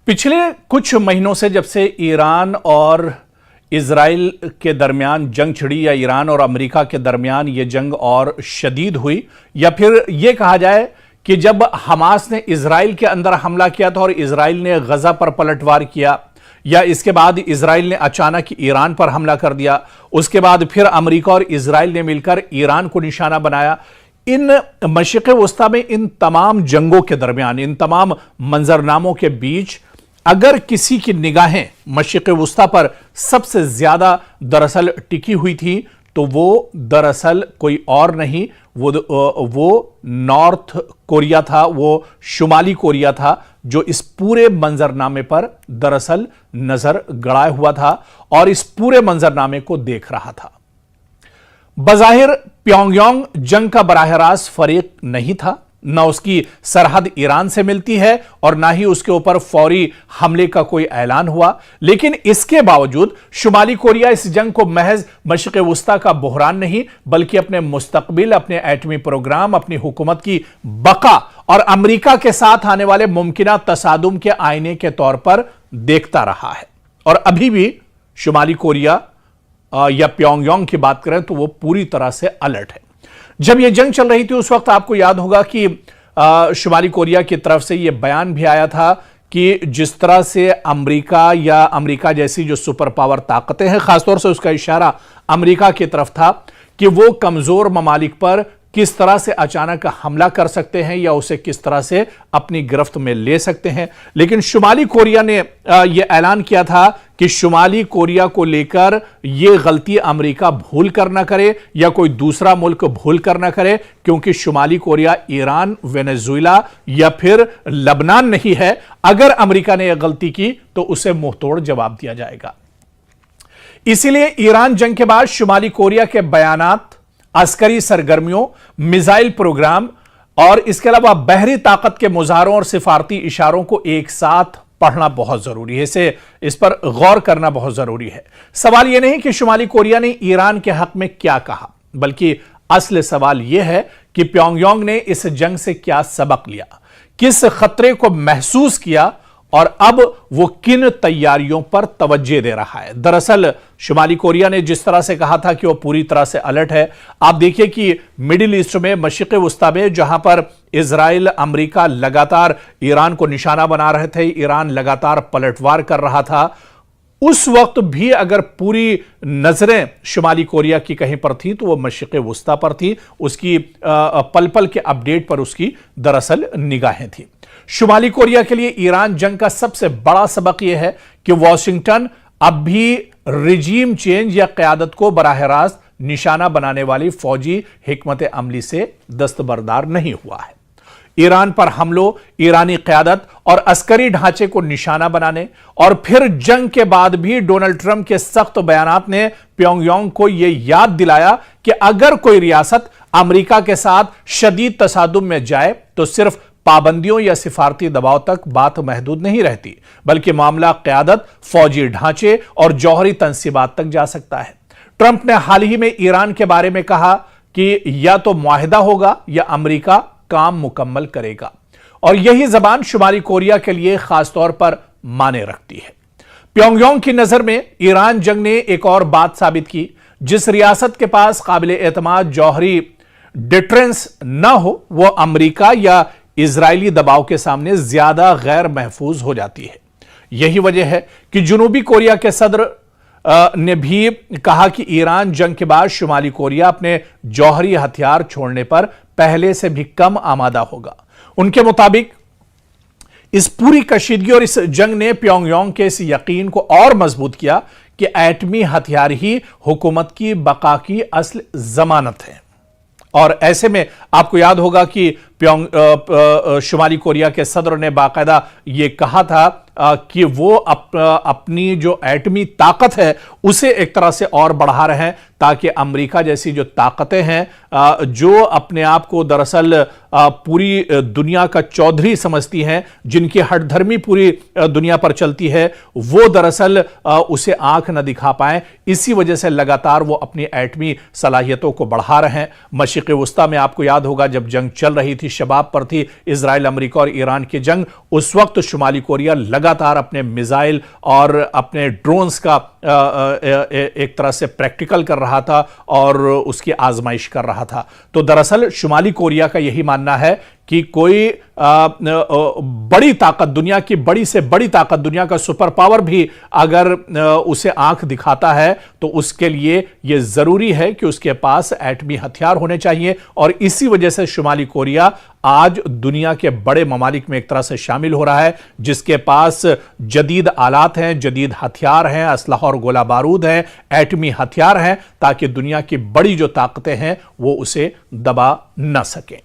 पिछले कुछ महीनों से जब से ईरान और इजराइल के दरमियान जंग छिड़ी या ईरान और अमेरिका के दरमियान ये जंग और शदीद हुई, या फिर ये कहा जाए कि जब हमास ने इजराइल के अंदर हमला किया था और इजराइल ने गजा पर पलटवार किया, या इसके बाद इजराइल ने अचानक ईरान पर हमला कर दिया, उसके बाद फिर अमेरिका और इजराइल ने मिलकर ईरान को निशाना बनाया। इन मशरिक़ वस्ता में इन तमाम जंगों के दरमियान, इन तमाम मंजरनामों के बीच अगर किसी की निगाहें मशरिक़ वस्ता पर सबसे ज्यादा दरअसल टिकी हुई थी तो वो दरअसल कोई और नहीं, वो नॉर्थ कोरिया था, वो शुमाली कोरिया था, जो इस पूरे मंजरनामे पर दरअसल नजर गड़ाए हुआ था और इस पूरे मंजरनामे को देख रहा था। बज़ाहिर प्योंगयांग जंग का बराह रास्त फरीक नहीं था, न उसकी सरहद ईरान से मिलती है और ना ही उसके ऊपर फौरी हमले का कोई ऐलान हुआ, लेकिन इसके बावजूद शुमाली कोरिया इस जंग को महज मशरिक़ वस्ता का बहरान नहीं बल्कि अपने मुस्तकबिल, अपने एटमी प्रोग्राम, अपनी हुकूमत की बका और अमेरिका के साथ आने वाले मुमकिना तसादुम के आईने के तौर पर देखता रहा है। और अभी भी शुमाली कोरिया या प्योंगयांग की बात करें तो वो पूरी तरह से अलर्ट है। जब यह जंग चल रही थी उस वक्त आपको याद होगा कि शुमाली कोरिया की तरफ से यह बयान भी आया था कि जिस तरह से अमेरिका या अमेरिका जैसी जो सुपर पावर ताकतें हैं, खासतौर से उसका इशारा अमेरिका की तरफ था कि वो कमजोर ममालिक पर किस तरह से अचानक हमला कर सकते हैं या उसे किस तरह से अपनी गिरफ्त में ले सकते हैं। लेकिन शुमाली कोरिया ने यह ऐलान किया था कि शुमाली कोरिया को लेकर यह गलती अमेरिका भूल कर ना करे या कोई दूसरा मुल्क भूल कर ना करे, क्योंकि शुमाली कोरिया ईरान, वेनेजुएला या फिर लबनान नहीं है। अगर अमेरिका ने यह गलती की तो उसे मुंहतोड़ जवाब दिया जाएगा। इसीलिए ईरान जंग के बाद शुमाली कोरिया के बयानात, अस्करी सरगर्मियों, मिसाइल प्रोग्राम और इसके अलावा बहरी ताकत के मुजाहरों और सिफारती इशारों को एक साथ पढ़ना बहुत जरूरी है, इस पर गौर करना बहुत जरूरी है। सवाल यह नहीं कि शुमाली कोरिया ने ईरान के हक में क्या कहा, बल्कि असल सवाल यह है कि प्योंगयांग ने इस जंग से क्या सबक लिया, किस खतरे को महसूस किया और अब वो किन तैयारियों पर तवज्जो दे रहा है। दरअसल शुमाली कोरिया ने जिस तरह से कहा था कि वो पूरी तरह से अलर्ट है, आप देखिए कि मिडिल ईस्ट में, मशरिक़ वस्ता में, जहां पर इजराइल, अमेरिका लगातार ईरान को निशाना बना रहे थे, ईरान लगातार पलटवार कर रहा था, उस वक्त भी अगर पूरी नजरें शुमाली कोरिया की कहीं पर थी तो वो मशरिक़ वस्ता पर थी, उसकी पल पल के अपडेट पर उसकी दरअसल निगाहें थी। शुमाली कोरिया के लिए ईरान जंग का सबसे बड़ा सबक यह है कि वॉशिंगटन अब भी रिजीम चेंज या क़यादत को बराह रास्त निशाना बनाने वाली फौजी हिकमत अमली से दस्तबरदार नहीं हुआ है। ईरान पर हमलों, ईरानी क़यादत और अस्करी ढांचे को निशाना बनाने और फिर जंग के बाद भी डोनाल्ड ट्रंप के सख्त बयानात ने प्योंगयांग को यह याद दिलाया कि अगर कोई रियासत अमेरिका के साथ शदीद तसादुम में जाए तो सिर्फ पाबंदियों या सिफारती दबाव तक बात महदूद नहीं रहती, बल्कि मामला क़यादत, फौजी ढांचे और जौहरी तंसीबात तक जा सकता है। ट्रंप ने हाल ही में ईरान के बारे में कहा कि या तो मुआहिदा होगा या अमेरिका काम मुकम्मल करेगा, और यही जबान शुमाली कोरिया के लिए खासतौर पर माने रखती है। प्योंगयांग की नजर में ईरान जंग ने एक और बात साबित की, जिस रियासत के पास काबिल एतमाद जौहरी डिटरेंस न हो वो अमेरिका या इजरायली दबाव के सामने ज्यादा गैर महफूज हो जाती है। यही वजह है कि जनूबी कोरिया के सदर ने भी कहा कि ईरान जंग के बाद शुमाली कोरिया अपने जौहरी हथियार छोड़ने पर पहले से भी कम आमादा होगा। उनके मुताबिक इस पूरी कशीदगी और इस जंग ने प्योंगयांग के इस यकीन को और मजबूत किया कि एटमी हथियार ही हुकूमत की बका की असल जमानत है। और ऐसे में आपको याद होगा कि शुमाली कोरिया के सदर ने बाकायदा ये कहा था कि वो अपनी जो एटमी ताकत है उसे एक तरह से और बढ़ा रहे हैं ताकि अमेरिका जैसी जो ताकतें हैं जो अपने आप को दरअसल पूरी दुनिया का चौधरी समझती हैं, जिनकी हठधर्मी पूरी दुनिया पर चलती है, वो दरअसल उसे आंख न दिखा पाए। इसी वजह से लगातार वो अपनी एटमी सलाहियतों को बढ़ा रहे हैं। मशरिक़ वुस्ता में आपको याद होगा जब जंग चल रही थी, शबाब पर थी इजराइल, अमेरिका और ईरान की जंग, उस वक्त शुमाली कोरिया लगातार अपने मिसाइल और अपने ड्रोन्स का एक तरह से प्रैक्टिकल कर रहा था और उसकी आजमाइश कर रहा था। तो दरअसल शुमाली कोरिया का यही मानना है कि कोई बड़ी ताकत, दुनिया की बड़ी से बड़ी ताकत, दुनिया का सुपर पावर भी अगर उसे आंख दिखाता है तो उसके लिए यह जरूरी है कि उसके पास एटमी हथियार होने चाहिए। और इसी वजह से शुमाली कोरिया आज दुनिया के बड़े ममालिक में एक तरह से शामिल हो रहा है, जिसके पास जदीद आलात हैं, जदीद हथियार हैं, असलहा और गोला बारूद हैं, एटमी हथियार हैं, ताकि दुनिया की बड़ी जो ताकतें हैं वो उसे दबा न सकें।